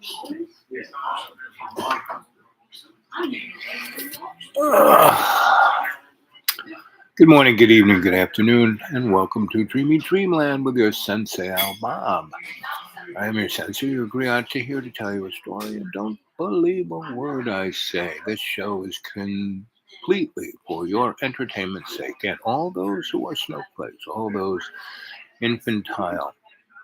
Good morning, good evening, good afternoon, and welcome to Dreamy Dreamland with your Sensei Al Bob. I am your Sensei, your Griachi, here to tell you a story, and don't believe a word I say. This show is completely for your entertainment's sake, and all those who are snowflakes, all those infantile,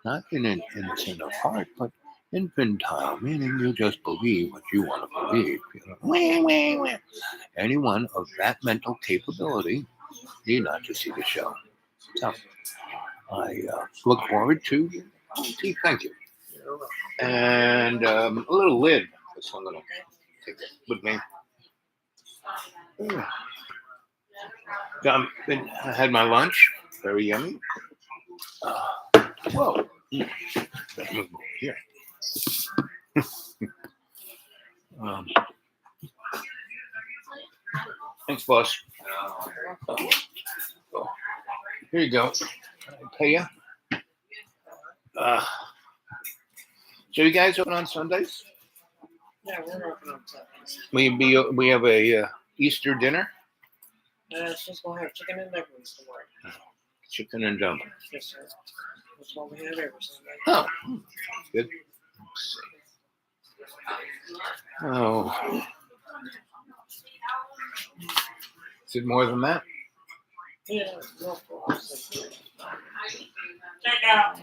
not in an innocent of heart, but infantile, meaning you just believe what you want to believe. Wah, wah, wah. Anyone of that mental capability need not to see the show. So I look forward to tea. Thank you. And a little lid. This I'm going to take it with me. I had my lunch. Very yummy. Whoa. Let's move over here. Thanks, boss. Here you go. I pay you. So you guys open on Sundays? Yeah, we're open on Sundays. We have a Easter dinner. It's just gonna have chicken and dumplings tomorrow. Chicken and dumplings. Yes, sir. That's what we have every Sunday. Oh, good. Let's see. Oh, is it more than that? Yeah, no problem. Check out.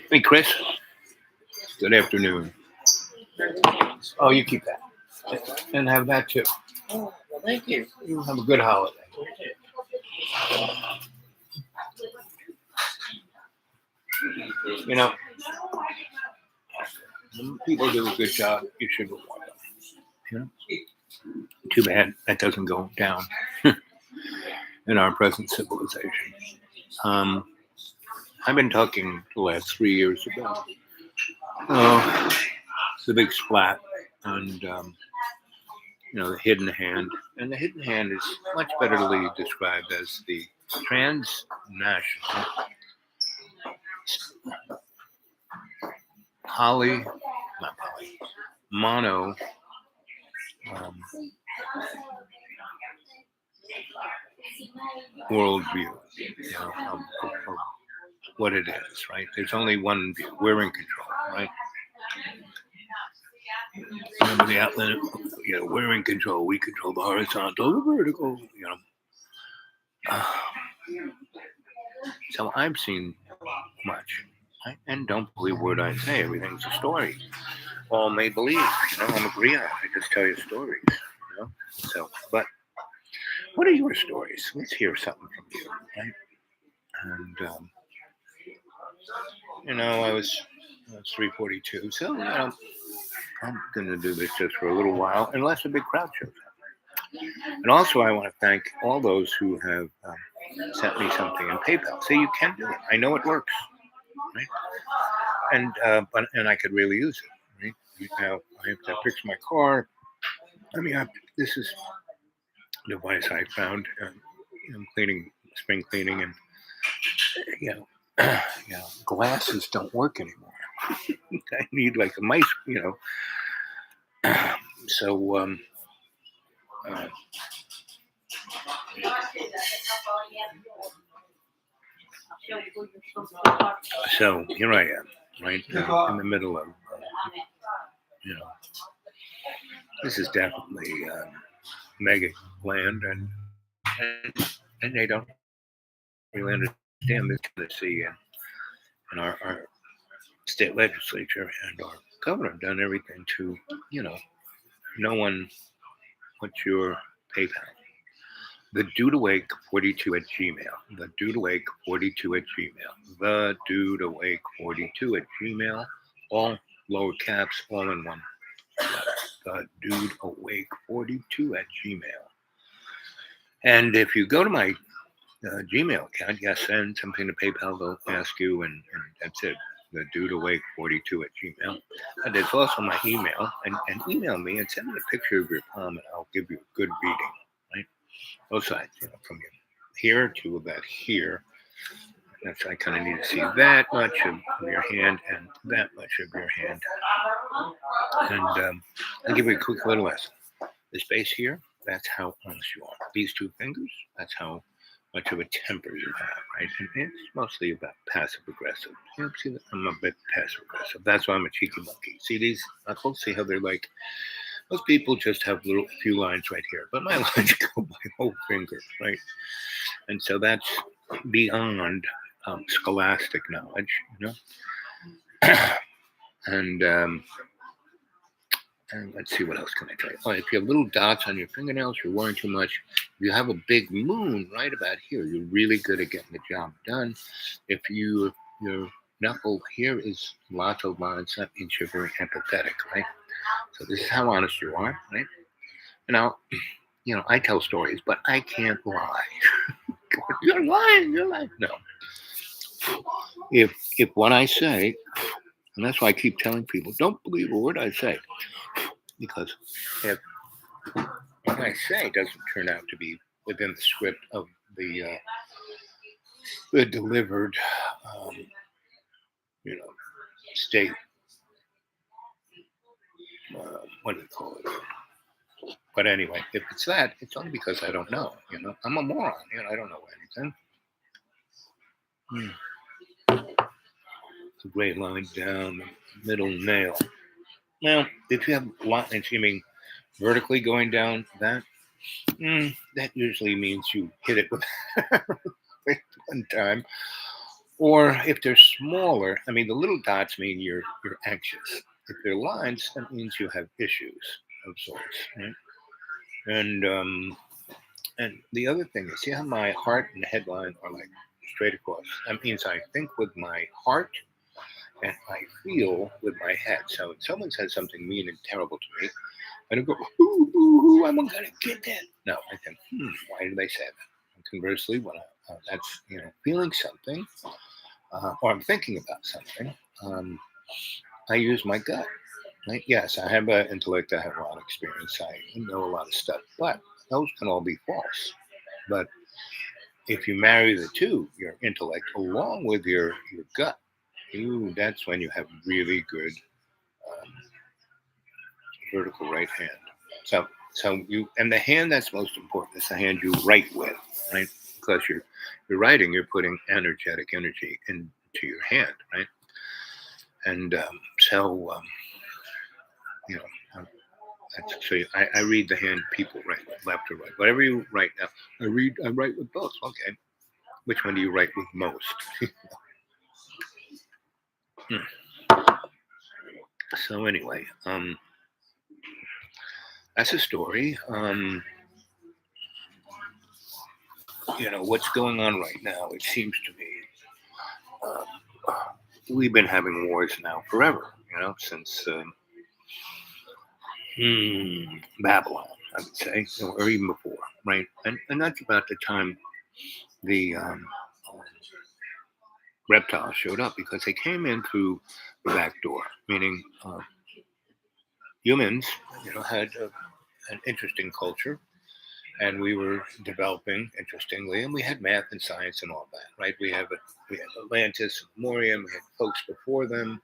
Hey, Chris. Good afternoon. Oh, you keep that. And have that too. Oh, well, thank you. You have a good holiday. You know, when people do a good job, you should reward them. You know? Too bad that doesn't go down in our present civilization. I've been talking the last 3 years ago. It's a big splat, and the hidden hand. And the hidden hand is much betterly described as the transnational mono worldview, of what it is, right? There's only one view. We're in control, right? Remember the outlet, we're in control. We control the horizontal, the vertical, So I've seen much. Right? And don't believe a word I say. Everything's a story. All made believe. I'm a griot. I just tell you stories. So, but what are your stories? Let's hear something from you, right? And I was 3:42. So I'm going to do this just for a little while, unless a big crowd shows up. And also, I want to thank all those who have sent me something in PayPal. See, you can do it. I know it works, right? And I could really use it, right? Now I have to fix my car. This is a device I found. I'm cleaning, spring cleaning, and glasses don't work anymore. I need like a mice, So so here I am, right in the middle of, this is definitely mega land, and they don't really understand this Tennessee and our state legislature and our governor have done everything to, no one. What's your PayPal? The dudeawake42@gmail. The dudeawake42@gmail. The dudeawake42@gmail. All lower caps, all in one. Dude Awake 42 at Gmail. And if you go to my Gmail account, yes, send something to PayPal, they'll ask you, and that's it. The Dude Awake 42 at Gmail. And there's also my email, and email me and send me a picture of your palm, and I'll give you a good reading, right? Both sides, from here to about here. That's I kind of need to see that much of your hand and that much of your hand. And I'll give you a quick little lesson. The space here, that's how honest you are. These two fingers, that's how much of a temper you have, right? And it's mostly about passive aggressive. See that? I'm a bit passive aggressive. That's why I'm a cheeky monkey. See these knuckles? See how they're like, most people just have few lines right here, but my lines go my whole finger, right? And so that's beyond scholastic knowledge, and let's see, what else can I tell you? Oh, if you have little dots on your fingernails, you're worrying too much. If you have a big moon right about here, you're really good at getting the job done. If your knuckle here is lots of lines, that means you're very empathetic, right? So this is how honest you are, right? Now, I tell stories, but I can't lie. You're lying. No. If what I say, and that's why I keep telling people, don't believe a word I say, because if what I say doesn't turn out to be within the script of the delivered, state, what do you call it? But anyway, if it's that, it's only because I don't know. I'm a moron. I don't know anything. It's a great line down the middle nail. Now, if you have lines, you mean vertically going down that? That usually means you hit it with one time. Or if they're smaller, I mean, the little dots mean you're anxious. If they're lines, that means you have issues of sorts, right? And the other thing is, see how my heart and headline are like straight across. That means I think with my heart and I feel with my head. So if someone says something mean and terrible to me, I don't go, ooh, I'm gonna get that. No, I think, why did they say that? And conversely, when that's feeling something, or I'm thinking about something, I use my gut. Right? Yes, I have an intellect. I have a lot of experience. I know a lot of stuff, but those can all be false. But if you marry the two, your intellect along with your gut, that's when you have really good vertical right hand. So and the hand that's most important is the hand you write with, right? Because you're writing, you're putting energetic energy into your hand, right? And I read the hand people write with, left or right. Whatever you write now, I write with both. Okay. Which one do you write with most? So anyway, that's a story. What's going on right now, it seems to me, we've been having wars now forever, since Babylon, I would say, or even before, right? And that's about the time the reptiles showed up, because they came in through the back door, meaning humans, had an interesting culture, and we were developing interestingly, and we had math and science and all that, right? We had Atlantis and Lemuria, we had folks before them,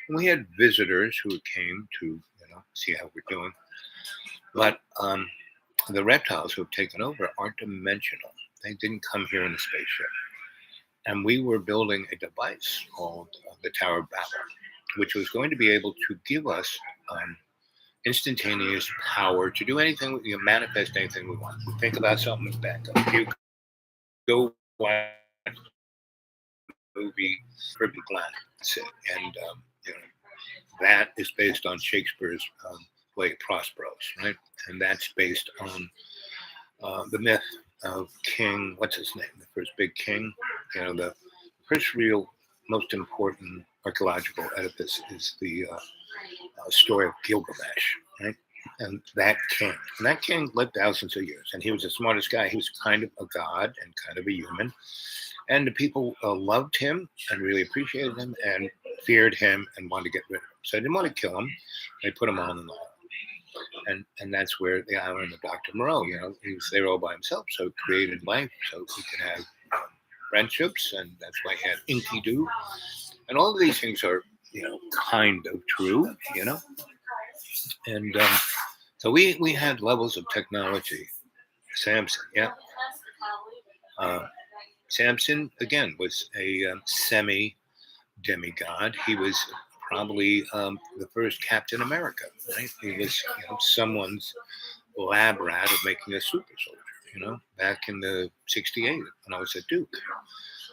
and we had visitors who came to see how we're doing. But the reptiles who have taken over aren't dimensional. They didn't come here in a spaceship. And we were building a device called the Tower of Babel, which was going to be able to give us instantaneous power to do anything, manifest anything we want. We think about something, it's back up. You go watch a movie, Forbidden Planet, and that is based on Shakespeare's play Prosperos, right? And that's based on the myth of King, what's his name? The first big king. The first real, most important archaeological edifice is the story of Gilgamesh, right? And that king lived thousands of years, and he was the smartest guy. He was kind of a god and kind of a human, and the people loved him and really appreciated him and feared him and wanted to get rid of him. So they didn't want to kill him. They put him on an island, and that's where the island of Dr. Moreau, he was there all by himself. So he created life so he could have friendships, and that's why he had Enkidu, and all of these things are kind of true, and so we had levels of technology. Samson, yeah. Samson, again, was a semi demigod. He was probably the first Captain America, right? He was someone's lab rat of making a super soldier, back in the 68 when I was at Duke.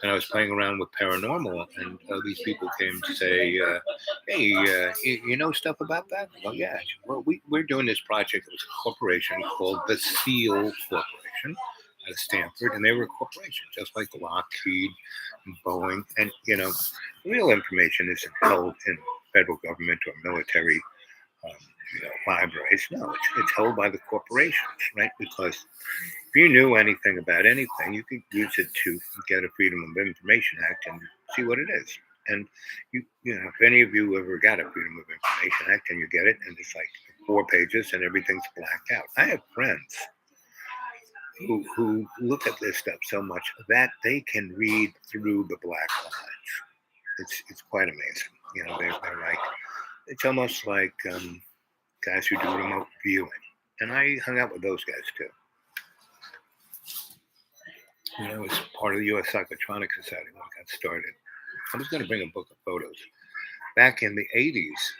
And I was playing around with paranormal, and these people came to say, hey, you know stuff about that? Well, yeah. Well, we're doing this project. It was a corporation called the SEAL Corporation at Stanford, and they were a corporation, just like Lockheed and Boeing. And, real information isn't held in federal government or military libraries. No, it's held by the corporations, right? Because if you knew anything about anything, you could use it to get a Freedom of Information Act and see what it is. And if any of you ever got a Freedom of Information Act and you get it, and it's like 4 pages and everything's blacked out. I have friends who look at this stuff so much that they can read through the black lines. It's quite amazing. They're like, it's almost like guys who do remote viewing. And I hung out with those guys too. It was part of the U.S. Psychotronic Society when I got started. I was going to bring a book of photos. Back in the 80s,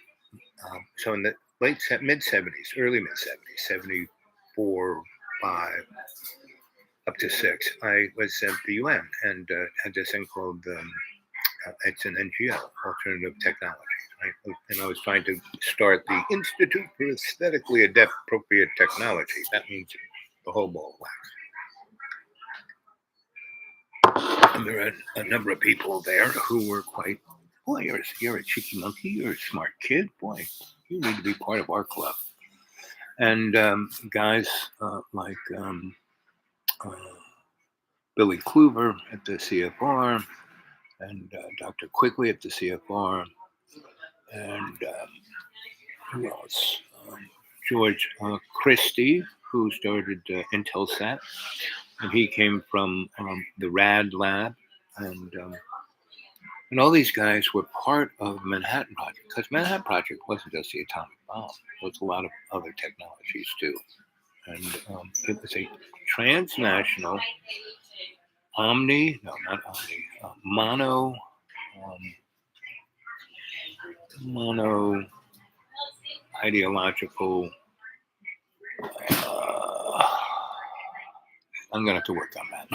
so in the mid-70s, early mid-70s, 74, 5, up to 6, I was at the UN and had this thing called, it's an NGO, Alternative Technology. Right? And I was trying to start the Institute for Aesthetically Appropriate Technology. That means the whole ball of wax. And there are a number of people there who were quite, boy, you're a cheeky monkey, you're a smart kid, boy, you need to be part of our club. And guys like Billy Kluver at the CFR, and Dr. Quigley at the CFR, and who else? George Christie, who started Intelsat, and he came from the RAD lab, and all these guys were part of Manhattan Project, because Manhattan Project wasn't just the atomic bomb. There was a lot of other technologies too, and it was a transnational mono ideological. I'm going to have to work on that.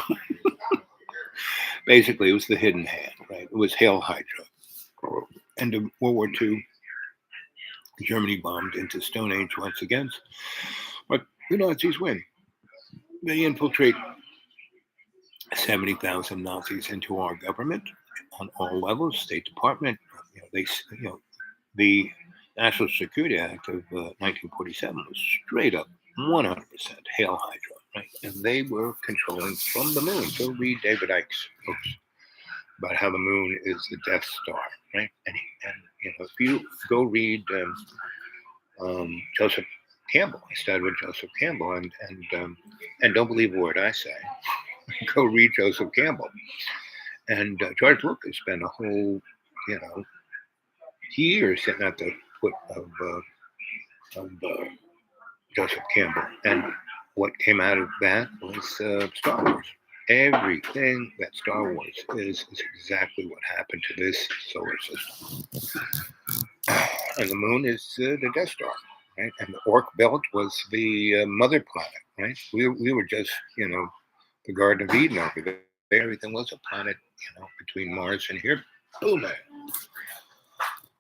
Basically, it was the hidden hand, right? It was Hail Hydra. End of World War II, Germany bombed into Stone Age once again. But the Nazis win. They infiltrate 70,000 Nazis into our government on all levels, State Department. The National Security Act of 1947 was straight up 100% Hail Hydra, right? And they were controlling from the moon. So read David Icke's books about how the moon is the Death Star, right? And if you go read Joseph Campbell, I started with Joseph Campbell, and don't believe a word I say. Go read Joseph Campbell. And George Lucas spent a whole, year sitting at the foot of Joseph Campbell. And what came out of that was Star Wars. Everything that Star Wars is exactly what happened to this solar system. And the moon is the Death Star, right? And the Orc Belt was the mother planet, right? We were just, the Garden of Eden over there. Everything was a planet, between Mars and here. Boom.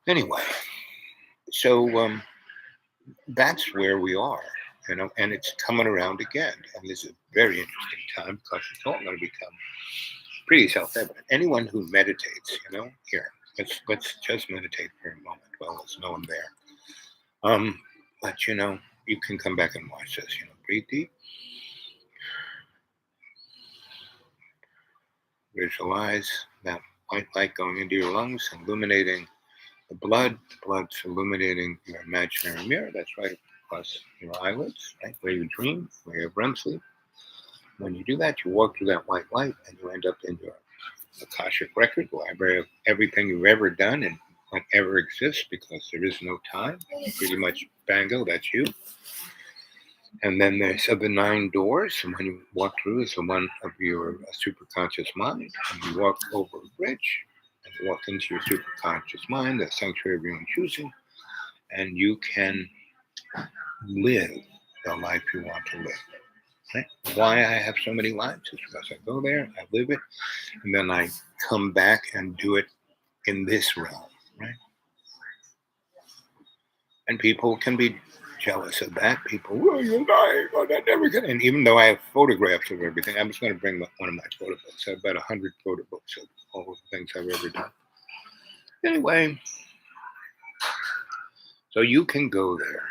Anyway, so that's where we are, and it's coming around again. And this is a very interesting time because it's all going to become pretty self-evident. Anyone who meditates, here, let's just meditate for a moment. Well, there's no one there. But you can come back and watch this. Breathe deep, visualize that white light going into your lungs, illuminating the blood. The blood's illuminating your imaginary mirror. That's right across your eyelids, right where you dream, where you have REM sleep. When you do that, you walk through that white light, and you end up in your Akashic record, library of everything you've ever done and whatever exists, because there is no time. Pretty much, bango, that's you. And then there's the 9 doors, and when you walk through is the one of your superconscious mind, and you walk over a bridge, and you walk into your superconscious mind, the sanctuary of your own choosing, and you can live the life you want to live. Right? Why I have so many lives is because I go there, I live it, and then I come back and do it in this realm, right? And people can be jealous of that. People, you're lying, that never can. And even though I have photographs of everything, I'm just going to bring one of my photo books. I have about 100 photo books of all the things I've ever done. Anyway, so you can go there.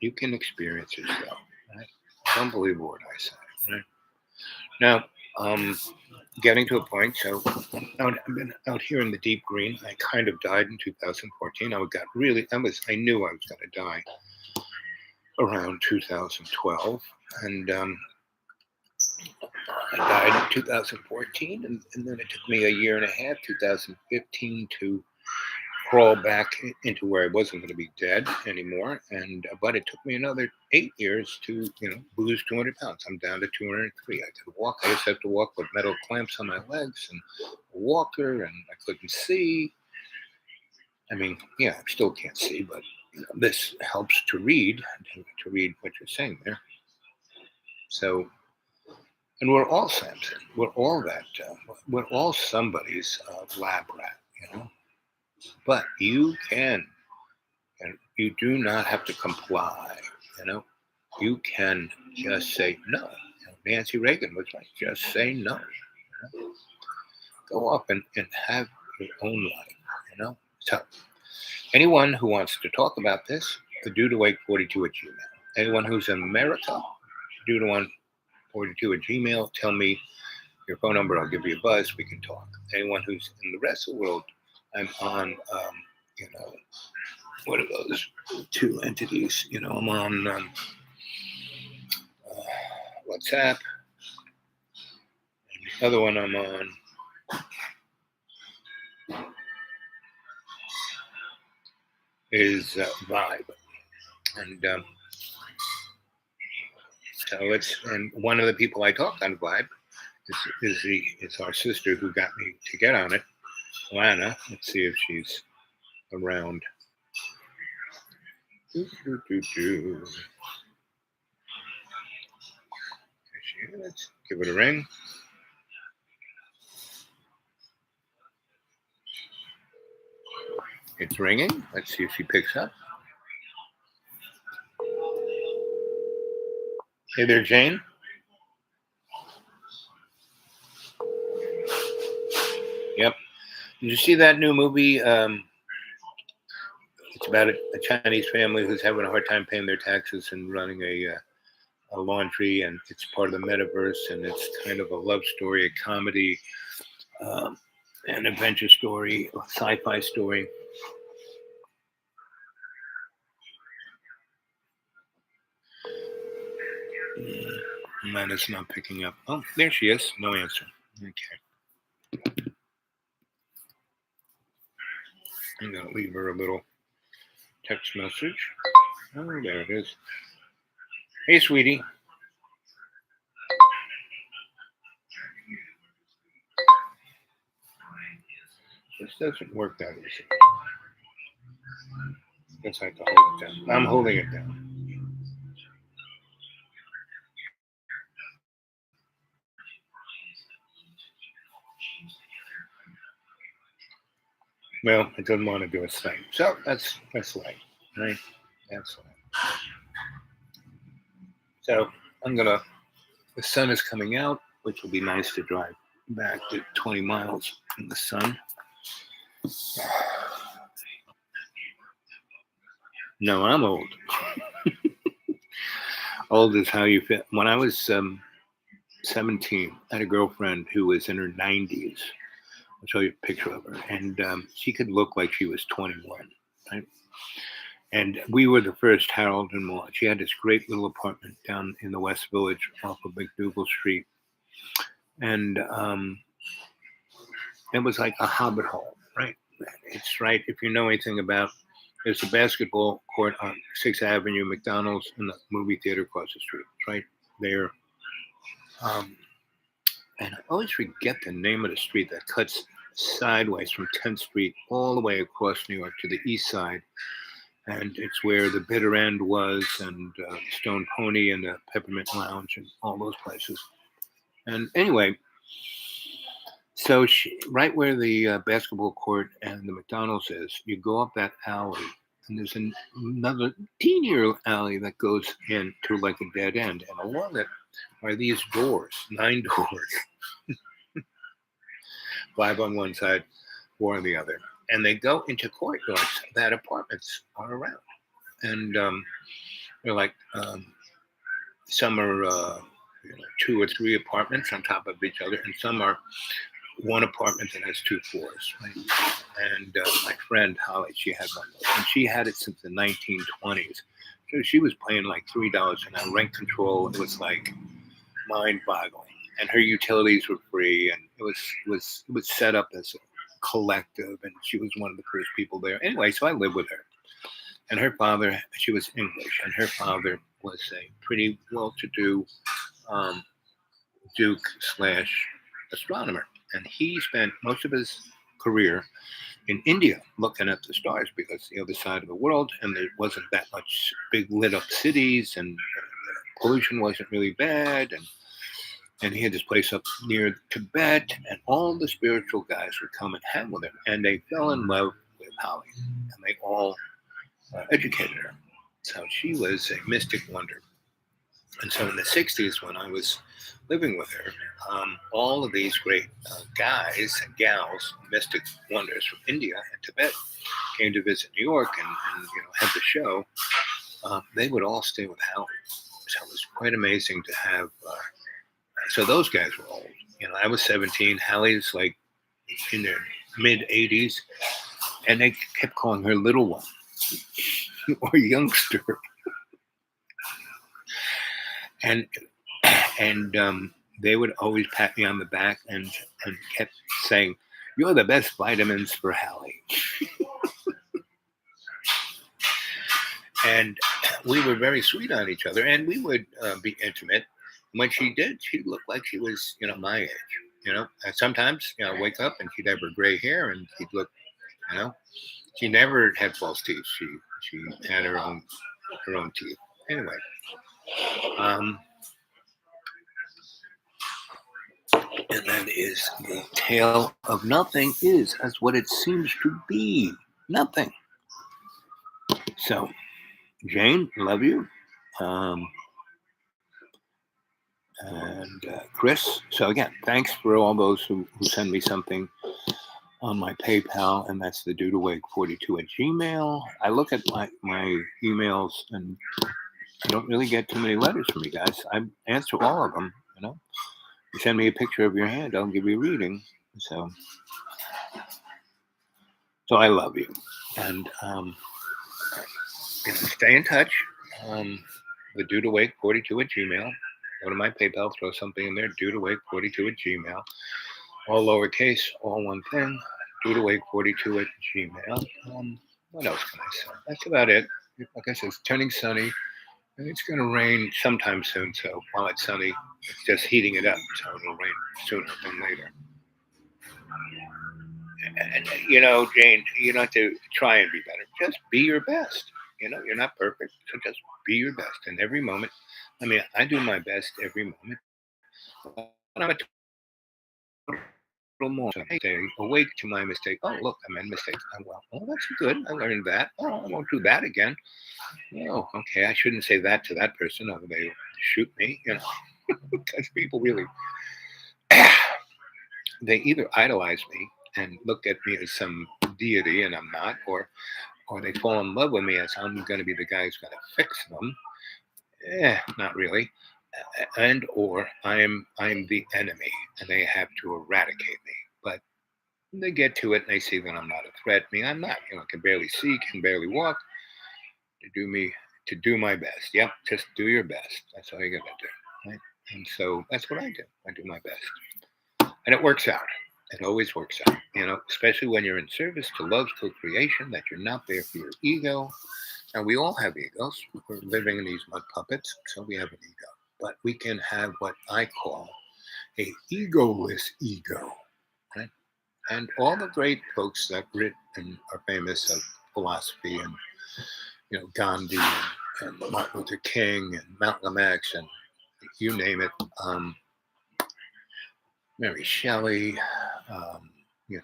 You can experience yourself, right? Don't believe a word I say, right? Now, getting to a point. So I've been out here in the deep green. I kind of died in 2014. I knew I was going to die around 2012, and I died in 2014, and then it took me a year and a half, 2015, to crawl back into where I wasn't going to be dead anymore. But it took me another 8 years to lose 200 pounds. I'm down to 203. I could walk. I used to have to walk with metal clamps on my legs and a walker, and I couldn't see. I mean, yeah, I still can't see, but this helps to read what you're saying there. So, and we're all Samson. We're all that. We're all somebody's lab rat, But you can, and you do not have to comply. You can just say no. Nancy Reagan was right. Just say no. Go up and have your own life. So, anyone who wants to talk about this, the Dude-Awake42 at Gmail. Anyone who's in America, Dude-Awake42 at Gmail. Tell me your phone number. I'll give you a buzz. We can talk. Anyone who's in the rest of the world, I'm on, what are those 2 entities? I'm on WhatsApp. And the other one I'm on is Vibe. And and one of the people I talked on Vibe is our sister who got me to get on it, Lana. Let's see if she's around. Let's give it a ring. It's ringing. Let's see if she picks up. Hey there, Jane. Yep. Did you see that new movie? It's about a Chinese family who's having a hard time paying their taxes and running a laundry, and it's part of the metaverse, and it's kind of a love story, a comedy, an adventure story, a sci-fi story. Lana's not picking up. Oh, there she is. No answer. Okay. I'm going to leave her a little text message. Oh, there it is. Hey, sweetie. This doesn't work that easy. Guess I have to hold it down. I'm holding it down. Well, it doesn't want to do its thing. So that's light, right? That's light. So the sun is coming out, which will be nice to drive back to 20 miles in the sun. No, I'm old. Old is how you feel. When I was 17, I had a girlfriend who was in her 90s. I'll show you a picture of her. And she could look like she was 21. Right? And we were the first Harold and Maude. She had this great little apartment down in the West Village off of McDougal Street. And it was like a hobbit hole, right? It's right. If you know anything about, there's a basketball court on 6th Avenue, McDonald's, and the movie theater across the street. It's right there. Um, and I always forget the name of the street that cuts sideways from 10th Street all the way across New York to the east side. And it's where the Bitter End was, and Stone Pony, and the Peppermint Lounge, and all those places. And anyway, so right where the basketball court and the McDonald's is, you go up that alley, and there's another teenier alley that goes into like a dead end, and along it are these doors, 9 doors, 5 on one side, 4 on the other, and they go into courtyards that apartments are around, and they're like some are 2 or 3 apartments on top of each other, and some are one apartment that has 2 floors, right? And my friend Holly, she had one of those, and she had it since the 1920s. So she was paying like $3 an hour rent control. It was like mind-boggling, and her utilities were free, and it was set up as a collective, and she was one of the first people there. Anyway, so I lived with her, and her father, she was English, and her father was a pretty well-to-do Duke slash astronomer. And he spent most of his career in India looking at the stars, because the other side of the world, and there wasn't that much big lit up cities, and pollution wasn't really bad. And he had this place up near Tibet, and all the spiritual guys would come and hang with him. And they fell in love with Holly, and they all educated her. So she was a mystic wonder. And so in the 60s, when I was living with her, all of these great guys and gals, mystic wonders from India and Tibet, came to visit New York and had the show. They would all stay with Howie. So it was quite amazing to have. So those guys were old. I was 17. Hallie's like in their mid 80s, and they kept calling her little one or youngster. And they would always pat me on the back and kept saying, "You're the best vitamins for Hallie." And we were very sweet on each other, and we would be intimate. When she did, she looked like she was, my age. And sometimes, I'd wake up and she'd have her gray hair, and she'd look, she never had false teeth. She had her own teeth. Anyway, and that is the tale of nothing is as what it seems to be. Nothing. So, Jane, love you. And Chris. So again, thanks for all those who send me something on my PayPal, and that's the dudeawake42@gmail. I look at my emails, and I don't really get too many letters from you guys. I answer all of them. You send me a picture of your hand, I'll give you a reading. So I love you, and stay in touch. The dudeawake42@gmail. Go to my PayPal, throw something in there, dudeawake42@gmail. All lowercase, all one thing, dudeawake42@gmail. What else can I say? That's about it. Like I said, it's turning sunny, and it's going to rain sometime soon. So while it's sunny, it's just heating it up. So it'll rain sooner than later. And Jane, you don't have to try and be better. Just be your best. You're not perfect, so just be your best in every moment. I mean, I do my best every moment. But I'm a little more awake to my mistake. Oh, look, I made a mistake. Oh, that's good. I learned that. Oh, I won't do that again. Oh, okay. I shouldn't say that to that person, or they shoot me. Because people really, they either idolize me and look at me as some deity, and I'm not, or or they fall in love with me as I'm going to be the guy who's going to fix them. Not really. And or I'm the enemy, and they have to eradicate me. But they get to it, and they see that I'm not a threat. I'm not. I can barely see, can barely walk. To do my best. Yep, just do your best. That's all you got to do, right? And so that's what I do. I do my best, and it works out. It always works out, especially when you're in service to love's co-creation, that you're not there for your ego. And we all have egos. We're living in these mud puppets, so we have an ego. But we can have what I call a egoless ego, right? And all the great folks that written and are famous of philosophy, and Gandhi and Martin Luther King and Malcolm X and you name it, Mary Shelley, you know,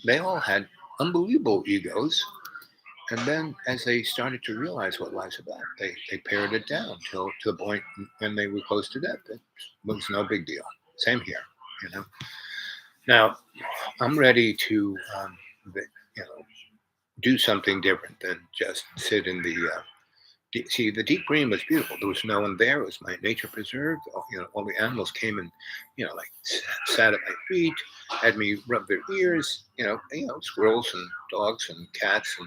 they all had unbelievable egos. And then as they started to realize what life's about, they pared it down to the point when they were close to death. It was no big deal. Same here, you know. Now, I'm ready to, do something different than just sit in the. See, the deep green was beautiful. There was no one there. It was my nature preserve. All the animals came and, sat at my feet, had me rub their ears. Squirrels and dogs and cats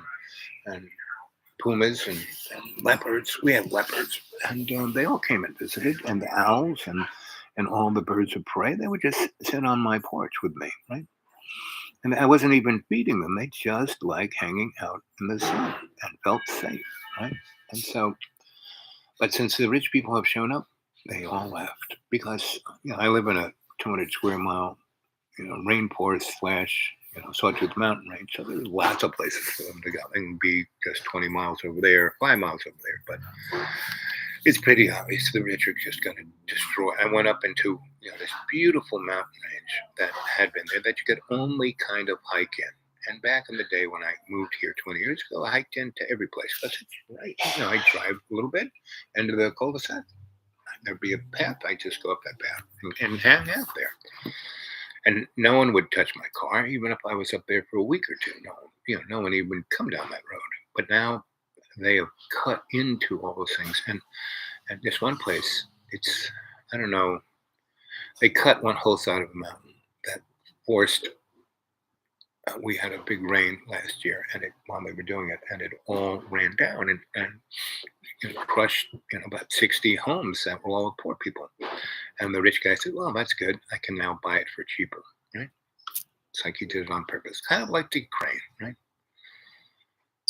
and pumas and leopards. We had leopards, and they all came and visited. And the owls and all the birds of prey. They would just sit on my porch with me, right? And I wasn't even feeding them. They just like hanging out in the sun and felt safe, right? And so, but since the rich people have shown up, they all left because I live in a 200 square mile, rainforest slash, sawtooth mountain range. So there's lots of places for them to go. They can be just 20 miles over there, 5 miles over there, but it's pretty obvious the rich are just going to destroy. I went up into this beautiful mountain range that had been there that you could only kind of hike in. And back in the day when I moved here 20 years ago, I hiked into every place because it's right. I drive a little bit into the cul-de-sac. There'd be a path. I just go up that path and hang out there. And no one would touch my car, even if I was up there for a week or two. No one even would come down that road. But now they have cut into all those things. And this one place, I don't know, they cut one whole side of a mountain that forced, we had a big rain last year, and while they were doing it, and it all ran down and crushed about 60 homes that were all poor people. And the rich guy said, well, that's good. I can now buy it for cheaper, right? It's like he did it on purpose, kind of like the Ukraine, right?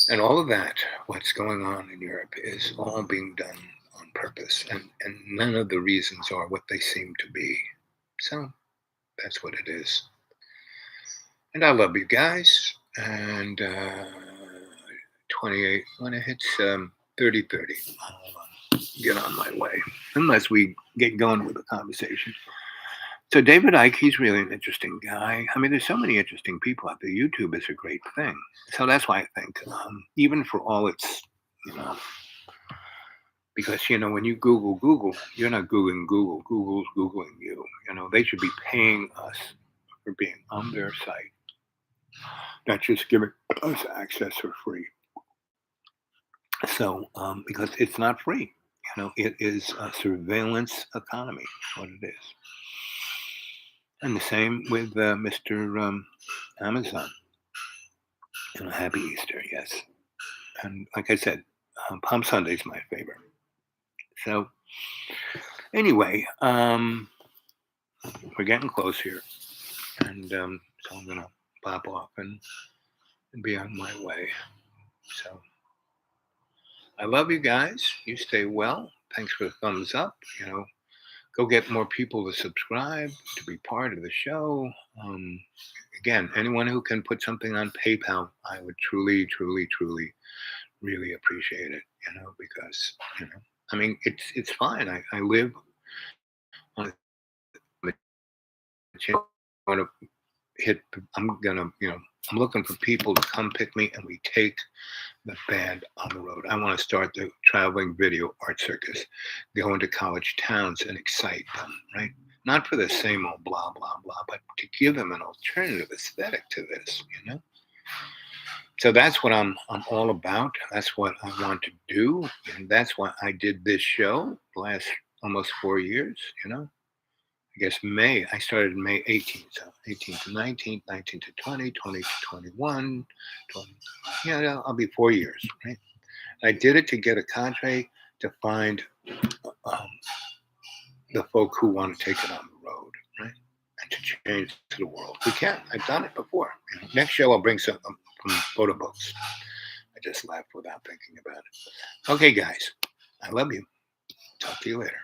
And all of that, what's going on in Europe, is all being done on purpose. And none of the reasons are what they seem to be. So that's what it is. And I love you guys. And 28, when it hits 30, I'll get on my way. Unless we get going with the conversation. So David Icke, he's really an interesting guy. I mean, there's so many interesting people out there. YouTube is a great thing. So that's why I think, even for all its, because, when you Google, you're not Googling Google. Google's Googling you. They should be paying us for being on their site, not just giving us access for free. So, because it's not free, it is a surveillance economy, what it is. And the same with Mr. Amazon. Happy Easter, yes. And like I said, Palm Sunday is my favorite. So, anyway, we're getting close here. And so I'm going to pop off and be on my way. So, I love you guys. You stay well. Thanks for the thumbs up. Go get more people to subscribe, to be part of the show. Again, anyone who can put something on PayPal, I would truly, truly, truly, really appreciate it. Because I mean, it's fine. I live on a channel. I'm looking for people to come pick me, and we take the band on the road. I want to start the traveling video art circus, go into college towns and excite them, right? Not for the same old blah, blah, blah, but to give them an alternative aesthetic to this, So that's what I'm all about. That's what I want to do, and that's why I did this show the last almost 4 years. I guess May. I started May 18th, so 18th to 19th, 19th to 20, 20 to 21, 20. Yeah, I'll be 4 years. Right? I did it to get a cadre to find um, the folk who want to take it on the road, right? And to change to the world. We can. I've done it before. Next show, I'll bring some from photo books. I just laughed without thinking about it. Okay, guys, I love you. Talk to you later.